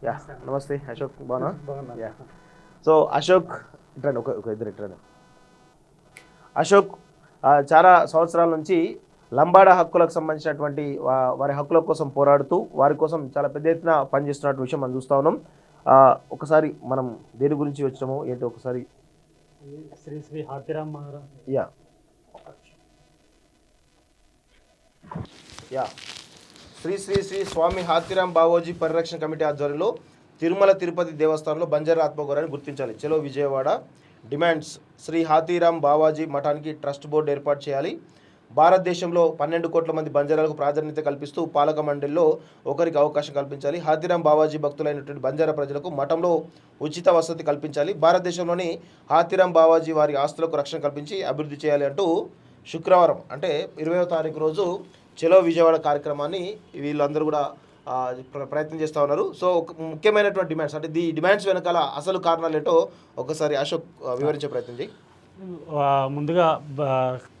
Yeah నమస్తే అశోక్ బాగున్నా yeah so Ashok ఇట్రండి ఒక ఇద్దరు ఇట్రండి అశోక్ చాలా సంవత్సరాల నుంచి లంబాడా హక్కులకు సంబంధించినటువంటి వారి హక్కుల కోసం పోరాడుతూ వారి కోసం చాలా పెద్ద ఎత్తున పనిచేస్తున్నటువంటి విషయం మనం చూస్తూ ఉన్నాం. ఒకసారి మనం దేని గురించి వచ్చామో ఏంటో ఒకసారి శ్రీ శ్రీ హాతిరామ్ మహారాజ్ యా యా శ్రీ శ్రీ శ్రీ స్వామి హాతిరామ్ బావోజీ పరిరక్షణ కమిటీ ఆధ్వర్యంలో తిరుమల తిరుపతి దేవస్థానంలో బంజారా ఆత్మగౌరవాన్ని గుర్తించాలి. చలో విజయవాడ డిమాండ్స్ శ్రీ హాతిరామ్ బావాజీ మఠానికి ట్రస్ట్ బోర్డు ఏర్పాటు చేయాలి. భారతదేశంలో 12 కోట్ల మంది బంజారాలకు ప్రాధాన్యత కల్పిస్తూ పాలక మండలిలో ఒకరికి అవకాశం కల్పించాలి. హాతిరామ్ బావాజీ భక్తులైనటువంటి బంజారా ప్రజలకు మఠంలో ఉచిత వసతి కల్పించాలి. భారతదేశంలోని హాతిరామ్ బావాజీ వారి ఆస్తులకు రక్షణ కల్పించి అభివృద్ధి చేయాలి అంటూ శుక్రవారం అంటే 20వ తారీఖు రోజు చలో విజయవాడ కార్యక్రమాన్ని వీళ్ళందరూ కూడా ప్రయత్నం చేస్తూ ఉన్నారు. సో ముఖ్యమైనటువంటి డిమాండ్స్ అంటే ఈ డిమాండ్స్ వెనకాల అసలు కారణాలు ఏంటో ఒకసారి అశోక్ వివరించే ప్రయత్నం చేయి. ముందుగా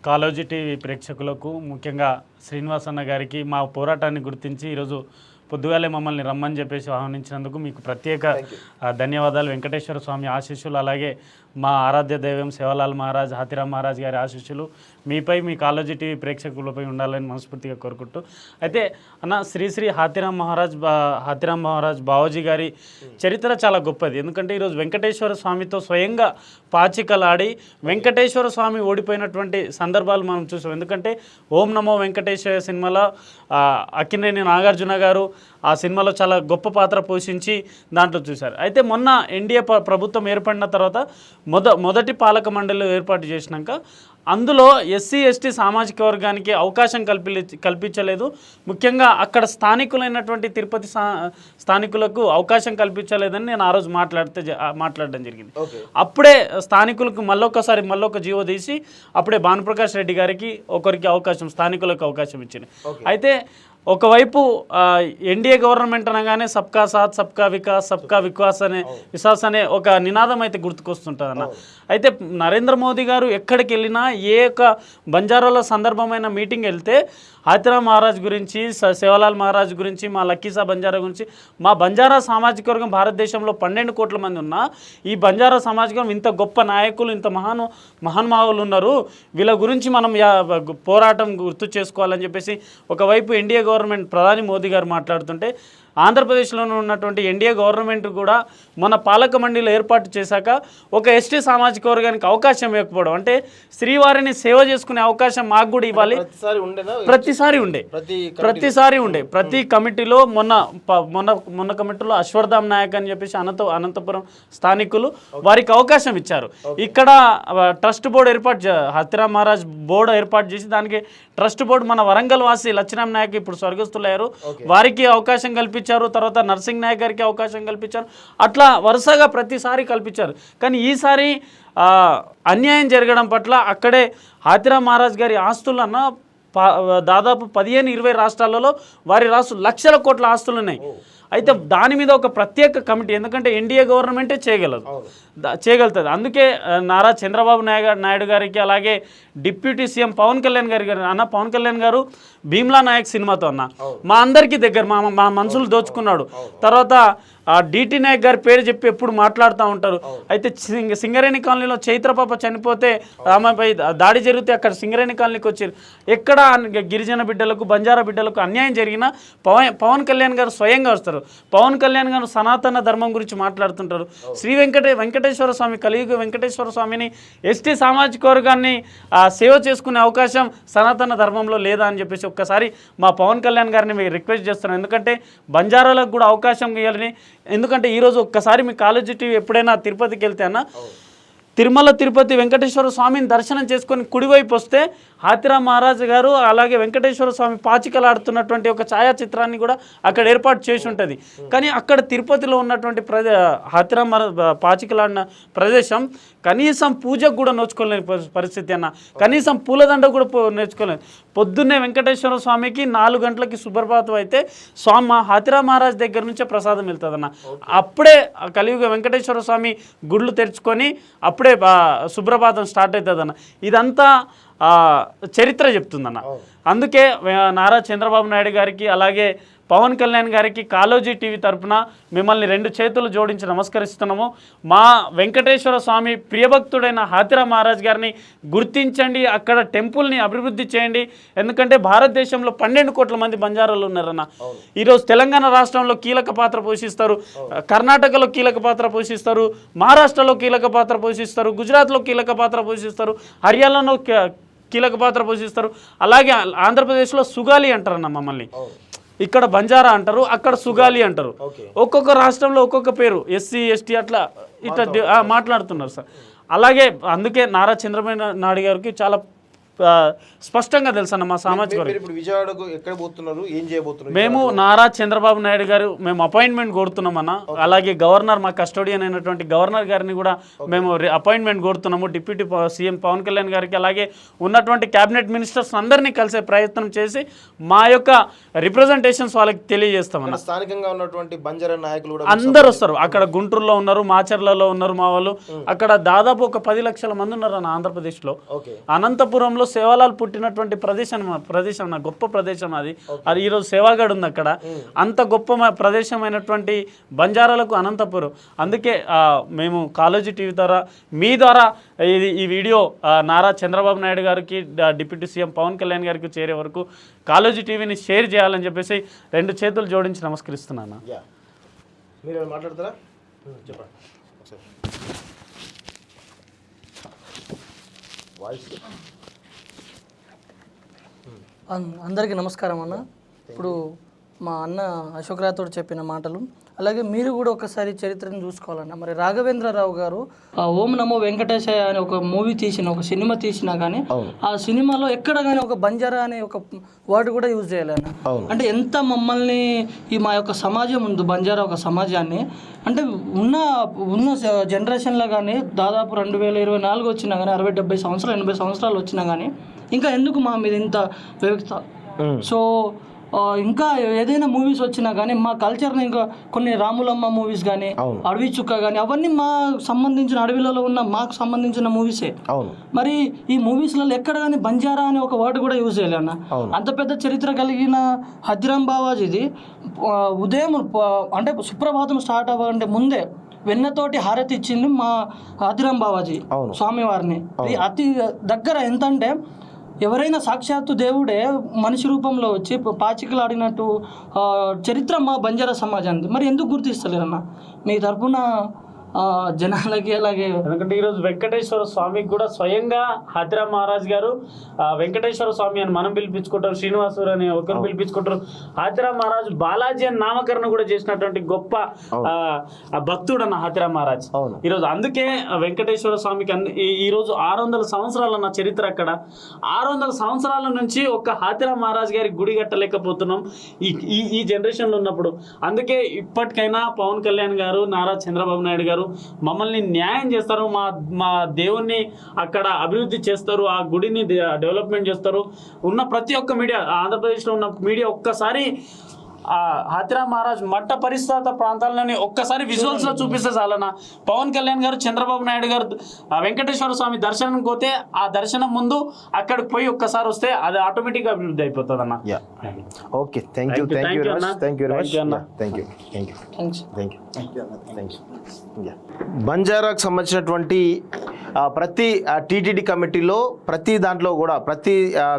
కాలోజీ టీవీ ప్రేక్షకులకు ముఖ్యంగా శ్రీనివాస్ అన్న గారికి మా పోరాటాన్ని గుర్తించి ఈరోజు పొద్దుగాలే మమ్మల్ని రమ్మని చెప్పేసి ఆహ్వానించినందుకు మీకు ప్రత్యేక ధన్యవాదాలు. వెంకటేశ్వర స్వామి ఆశీస్సులు అలాగే మా ఆరాధ్య దైవం సేవలాల్ మహారాజ్ హాతిరామ్ మహారాజ్ గారి ఆశీస్సులు మీపై మీ కాలోజీ టీవీ ప్రేక్షకులపై ఉండాలని మనస్ఫూర్తిగా కోరుకుంటూ అయితే అన్న శ్రీ శ్రీ హాతిరామ్ మహారాజ్ బావోజీ గారి చరిత్ర చాలా గొప్పది. ఎందుకంటే ఈరోజు వెంకటేశ్వర స్వామితో స్వయంగా పాచికలాడి వెంకటేశ్వర స్వామి ఓడిపోయినటువంటి సందర్భాలు మనం చూసాం. ఎందుకంటే ఓం నమో వెంకటేశ్వర సినిమాలో అక్కినేని నాగార్జున గారు ఆ సినిమాలో చాలా గొప్ప పాత్ర పోషించి దాంట్లో చూశారు. అయితే మొన్న ఎన్డీఏ ప్రభుత్వం ఏర్పడిన తర్వాత మొదటి పాలక మండలి ఏర్పాటు చేసినాక అందులో ఎస్సీ ఎస్టీ సామాజిక వర్గానికి అవకాశం కల్పించలేదు. ముఖ్యంగా అక్కడ స్థానికులైనటువంటి తిరుపతి స్థానికులకు అవకాశం కల్పించలేదని నేను ఆ రోజు మాట్లాడడం జరిగింది. అప్పుడే స్థానికులకు మళ్ళొక జీవో తీసి అప్పుడే భానుప్రకాష్ రెడ్డి గారికి ఒకరికి అవకాశం స్థానికులకు అవకాశం ఇచ్చింది. అయితే ఒకవైపు ఎన్డీఏ గవర్నమెంట్ అనగానే సబ్కా సాత్ సబ్కా వికాస్ సబ్కా విశ్వాస్ అనే ఒక నినాదం అయితే గుర్తుకొస్తుంటుంది అన్న. అయితే నరేంద్ర మోదీ గారు ఎక్కడికి వెళ్ళినా ఏ యొక్క బంజారాల సందర్భమైన మీటింగ్ వెళ్తే హాతిరామ్ మహారాజ్ గురించి సేవలాల్ మహారాజ్ గురించి మా లక్కీసా బంజారా గురించి మా బంజారా సామాజిక వర్గం భారతదేశంలో 12 కోట్ల మంది ఉన్నా ఈ బంజారా సామాజిక వర్గం ఇంత గొప్ప నాయకులు ఇంత మహానుభావులు ఉన్నారు, వీళ్ళ గురించి మనం పోరాటం గుర్తు చేసుకోవాలని చెప్పేసి ఒకవైపు ఎన్డీఏ గవర్నమెంట్ ప్రధాని మోదీ గారు మాట్లాడుతుంటే ఆంధ్రప్రదేశ్లో ఉన్నటువంటి ఎన్డీఏ గవర్నమెంట్ కూడా మన పాలక మండలిలో ఏర్పాటు చేశాక ఒక ఎస్టీ సామాజిక వర్గానికి అవకాశం ఇవ్వకపోవడం అంటే శ్రీవారిని సేవ చేసుకునే అవకాశం మాకు కూడా ఇవ్వాలి. ప్రతిసారి ఉండే ప్రతి కమిటీలో మొన్న కమిటీలో అశ్వర్ధామ్ నాయక్ అని చెప్పేసి అనంతపురం స్థానికులు వారికి అవకాశం ఇచ్చారు. ఇక్కడ trust board Hathiram Maharaj board ఏర్పాటు చేసి దానికి ట్రస్ట్ బోర్డు మన వరంగల్ వాసి లక్ష్మీరామ్ నాయక్ ఇప్పుడు స్వర్గస్థులయ్యారు, వారికి అవకాశం కల్పించారు. తర్వాత నర్సింగ్ నాయక్ గారికి అవకాశం కల్పించారు. అట్లా వరుసగా ప్రతిసారి కల్పించారు. కానీ ఈసారి అన్యాయం జరగడం పట్ల అక్కడే హాతిరామ్ మహారాజ్ గారి ఆస్తులన్న దాదాపు 15-20 రాష్ట్రాలలో వారి లక్షల కోట్ల ఆస్తులు ఉన్నాయి. అయితే దాని మీద ఒక ప్రత్యేక కమిటీ ఎందుకంటే ఎన్డీఏ గవర్నమెంటే చేయగలుగుతుంది. అందుకే నారా చంద్రబాబు నాయుడు గారికి అలాగే డిప్యూటీ సీఎం పవన్ కళ్యాణ్ పవన్ కళ్యాణ్ గారు భీమ్లా నాయక్ సినిమాతో మా అందరికీ దగ్గర మా మనసులు దోచుకున్నాడు. తర్వాత డిటి నాయక్ గారి పేరు చెప్పి ఎప్పుడు మాట్లాడుతూ ఉంటారు. అయితే సింగరేణి కాలనీలో చైత్రపాప చనిపోతే ఆమెపై దాడి జరిగితే అక్కడ సింగరేణి కాలనీకి వచ్చారు. ఎక్కడ గిరిజన బిడ్డలకు బంజారా బిడ్డలకు అన్యాయం జరిగినా పవన్ కళ్యాణ్ గారు స్వయంగా వస్తారు. పవన్ కళ్యాణ్ గారు సనాతన ధర్మం గురించి మాట్లాడుతుంటారు. శ్రీ వెంకటేశ్వర స్వామి కలియుగ వెంకటేశ్వర స్వామిని ఎస్టీ సామాజిక వర్గాన్ని సేవ చేసుకునే అవకాశం సనాతన ధర్మంలో లేదా అని చెప్పేసి ఒక్కసారి మా పవన్ కళ్యాణ్ గారిని మేము రిక్వెస్ట్ చేస్తున్నాం. ఎందుకంటే బంజారాలకు కూడా అవకాశం ఇవ్వాలని. ఎందుకంటే ఈరోజు ఒక్కసారి మీ కాలేజీ టీవీ ఎప్పుడైనా తిరుపతికి వెళ్తే అన్న తిరుమల తిరుపతి వెంకటేశ్వర స్వామిని దర్శనం చేసుకొని కుడివైపు వస్తే హాతిరామ్ మహారాజ్ గారు అలాగే వెంకటేశ్వర స్వామి పాచికలాడుతున్నటువంటి ఒక ఛాయాచిత్రాన్ని కూడా అక్కడ ఏర్పాటు చేసి ఉంటుంది. కానీ అక్కడ తిరుపతిలో ఉన్నటువంటి హాతిరామ్ పాచికలాడిన ప్రదేశం కనీసం పూజకు కూడా నోచుకోలేని పరిస్థితి అన్న. కనీసం పూలదండ కూడా నేర్చుకోలేదు. పొద్దున్నే వెంకటేశ్వర స్వామికి 4 గంటలకి సుప్రభాతం అయితే హాతిరామ్ మహారాజ్ దగ్గర నుంచే ప్రసాదం వెళ్తుందన్న. అప్పుడే కలియుగ వెంకటేశ్వర స్వామి గుళ్ళు తెరుచుకొని అప్పుడే సుప్రభాతం స్టార్ట్ అవుతుందన్న. ఇదంతా చరిత్ర చెప్తుందన్న. అందుకే నారా చంద్రబాబు నాయుడు గారికి అలాగే పవన్ కళ్యాణ్ గారికి కాలోజీ టీవీ తరఫున మిమ్మల్ని 2 చేతులు జోడించి నమస్కరిస్తున్నాము. మా వెంకటేశ్వర స్వామి ప్రియభక్తుడైన హాతిరా మహారాజ్ గారిని గుర్తించండి, అక్కడ టెంపుల్ని అభివృద్ధి చేయండి. ఎందుకంటే భారతదేశంలో 12 కోట్ల మంది బంజారాలు ఉన్నారన్న. ఈరోజు తెలంగాణ రాష్ట్రంలో కీలక పాత్ర పోషిస్తారు, కర్ణాటకలో కీలక పాత్ర పోషిస్తారు, మహారాష్ట్రలో కీలక పాత్ర పోషిస్తారు, గుజరాత్లో కీలక పాత్ర పోషిస్తారు, హర్యానాలో కీలక పాత్ర పోషిస్తారు. అలాగే ఆంధ్రప్రదేశ్లో సుగాలి అంటారన్న మమ్మల్ని. ఇక్కడ బంజారా అంటారు, అక్కడ సుగాలి అంటారు. ఒక్కొక్క రాష్ట్రంలో ఒక్కొక్క పేరు, ఎస్సీ ఎస్టీ అట్లా ఇట్లా మాట్లాడుతున్నారు సార్. అలాగే అందుకే నారా చంద్రబాబు నాయుడు గారికి చాలా స్పష్టంగా తెలుసు అన్న మా సామాజిక వర్గం. ఇప్పుడు విజయవాడకు ఎక్కడ పోతున్నారు, ఏం చేయబోతున్నారు? మేము నారా చంద్రబాబు నాయుడు గారు మేము అపాయింట్మెంట్ కోరుతున్నామన్న. అలాగే గవర్నర్, మా కస్టోడియన్ అయినటువంటి గవర్నర్ గారిని కూడా మేము అపాయింట్మెంట్ కోరుతున్నాము. డిప్యూటీ సీఎం పవన్ కళ్యాణ్ గారికి అలాగే ఉన్నటువంటి క్యాబినెట్ మినిస్టర్స్ అందరినీ కలిసే ప్రయత్నం చేసి మా యొక్క రిప్రజెంటేషన్స్ వాళ్ళకి తెలియజేస్తామన్న. స్థానికంగా ఉన్నటువంటి బంజారా నాయకులు కూడా అందరు వస్తారు. అక్కడ గుంటూరులో ఉన్నారు, మాచర్లలో ఉన్నారు మా వాళ్ళు. అక్కడ దాదాపు ఒక 10 లక్షల మంది ఉన్నారు అన్న ఆంధ్రప్రదేశ్లో. అనంతపురంలో సేవాలాల్ పుట్టినటువంటి ప్రదేశం నా గొప్ప ప్రదేశం అది. అది ఈరోజు సేవాగఢ్ ఉంది అక్కడ. అంత గొప్ప ప్రదేశమైనటువంటి బంజారాలకు అనంతపురం. అందుకే మేము కాలోజీ టీవీ ద్వారా మీ ద్వారా ఈ వీడియో నారా చంద్రబాబు నాయుడు గారికి, డిప్యూటీ సీఎం పవన్ కళ్యాణ్ గారికి చేరే వరకు కాలోజీ టీవీని షేర్ చేయాలని చెప్పేసి 2 చేతులు జోడించి నమస్కరిస్తున్నాను. మీరు మాట్లాడతారా? చెప్పండి. అందరికీ నమస్కారం అన్న. ఇప్పుడు మా అన్న అశోక్ రాథోడ్ చెప్పిన మాటలు, అలాగే మీరు కూడా ఒకసారి చరిత్రను చూసుకోవాలన్న. మరి రాఘవేంద్రరావు గారు ఓం నమో వెంకటేశయ్య అనే ఒక మూవీ ఒక సినిమా తీసినా కానీ ఆ సినిమాలో ఎక్కడ కానీ ఒక బంజారా అనే ఒక వర్డ్ కూడా యూజ్ చేయాలన్న. అంటే ఎంత మమ్మల్ని మా యొక్క సమాజం ఉంది, బంజారా ఒక సమాజాన్ని, అంటే ఉన్న జనరేషన్లో కానీ దాదాపు 2024 వచ్చినా కానీ 60-70 సంవత్సరాలు 80 సంవత్సరాలు వచ్చినా కానీ ఇంకా ఎందుకు మా మీద ఇంత వివక్ష? సో ఇంకా ఏదైనా మూవీస్ వచ్చినా కానీ మా కల్చర్ని, ఇంకా కొన్ని రాములమ్మ మూవీస్ కానీ, అడవి చుక్క కానీ, అవన్నీ మా సంబంధించిన అడవిలలో ఉన్న మాకు సంబంధించిన మూవీసే. మరి ఈ మూవీస్లలో ఎక్కడ కానీ బంజారా అనే ఒక వర్డ్ కూడా యూజ్ చేయాలి అన్న. అంత పెద్ద చరిత్ర కలిగిన హతిరామ్ బావాజీది ఉదయం అంటే సుప్రభాతం స్టార్ట్ అవ్వాలంటే ముందే వెన్నతోటి హారతి ఇచ్చింది మా హతిరామ్ బావాజీ స్వామివారిని. అతి దగ్గర ఎంతంటే ఎవరైనా సాక్షాత్తు దేవుడే మనిషి రూపంలో వచ్చి పాచికలాడినట్టు చరిత్ర మా బంజారా సమాజానికి. మరి ఎందుకు గుర్తిస్తలేరన్న మీ తరఫున జనాలకి? అలాగే ఎందుకంటే ఈరోజు వెంకటేశ్వర స్వామికి కూడా స్వయంగా హతిరా మహారాజ్ గారు వెంకటేశ్వర స్వామి అని మనం పిలిపించుకుంటారు, శ్రీనివాసుడు అని ఒకరు పిలిపించుకుంటారు. హతిరా మహారాజ్ బాలాజీ అని నామకరణం కూడా చేసినటువంటి గొప్ప భక్తుడు అన్న హతిరా మహారాజ్. ఈరోజు అందుకే వెంకటేశ్వర స్వామికి ఈరోజు 600 సంవత్సరాలు అన్న చరిత్ర. అక్కడ 600 సంవత్సరాల నుంచి ఒక హతిరా మహారాజ్ గారి గుడి కట్టలేకపోతున్నాం ఈ జనరేషన్లో ఉన్నప్పుడు. అందుకే ఇప్పటికైనా పవన్ కళ్యాణ్ గారు, నారా చంద్రబాబు నాయుడు గారు మమ్మల్ని న్యాయం చేస్తారు, మా దేవుణ్ణి అక్కడ అభివృద్ధి చేస్తారు, ఆ గుడిని డెవలప్మెంట్ చేస్తారు. ఉన్న ప్రతి ఒక్క మీడియా, ఆంధ్రప్రదేశ్లో ఉన్న మీడియా ఒక్కసారి హతిరా మహారాజ్ మట్ట పరిస్థిత ప్రాంతాలని ఒక్కసారి విజువల్స్ లో చూపిస్తే చాలన్నా. పవన్ కళ్యాణ్ గారు, చంద్రబాబు నాయుడు గారు వెంకటేశ్వర స్వామి దర్శనం పోతే ఆ దర్శనం ముందు అక్కడికి పోయి ఒక్కసారి వస్తే అది ఆటోమేటిక్ గా అభివృద్ధి అయిపోతుంది అన్న. ఓకే, థ్యాంక్ యూ బంజారాకు సంబంధించినటువంటి ప్రతి టీటీడీ కమిటీలో ప్రతి దాంట్లో కూడా ప్రతి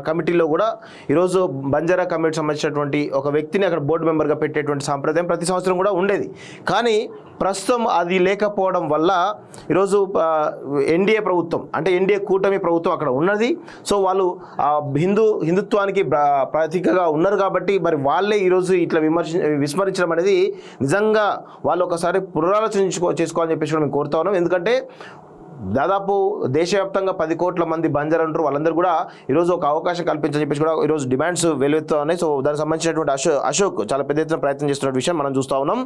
కమిటీలో కూడా ఈరోజు బంజారా కమిటీకి సంబంధించినటువంటి ఒక వ్యక్తిని అక్కడ బోర్డు మెంబర్గా పెట్టేటువంటి సాంప్రదాయం ప్రతి సంవత్సరం కూడా ఉండేది. కానీ ప్రస్తుతం అది లేకపోవడం వల్ల ఈరోజు ఎన్డీఏ ప్రభుత్వం, అంటే ఎన్డీఏ కూటమి ప్రభుత్వం అక్కడ ఉన్నది. సో వాళ్ళు హిందుత్వానికి ప్రతీకగా ఉన్నారు కాబట్టి మరి వాళ్ళే ఈరోజు ఇట్లా విస్మరించడం అనేది నిజంగా వాళ్ళు ఒకసారి పునరాలోచన చేసుకోవాలని చెప్పేసి మేము కోరుతా ఉన్నాం. ఎందుకంటే దాదాపు దేశవ్యాప్తంగా 10 కోట్ల మంది బంజారా ఉంటారు. వాళ్ళందరూ కూడా ఈరోజు ఒక అవకాశం కల్పించని చెప్పేసి కూడా ఈరోజు డిమాండ్స్ వెలువెత్తుతా ఉన్నాయి. సో దానికి సంబంధించినటువంటి అశోక్ చాలా పెద్ద ఎత్తున ప్రయత్నం చేస్తున్న విషయం మనం చూస్తూ ఉన్నాం.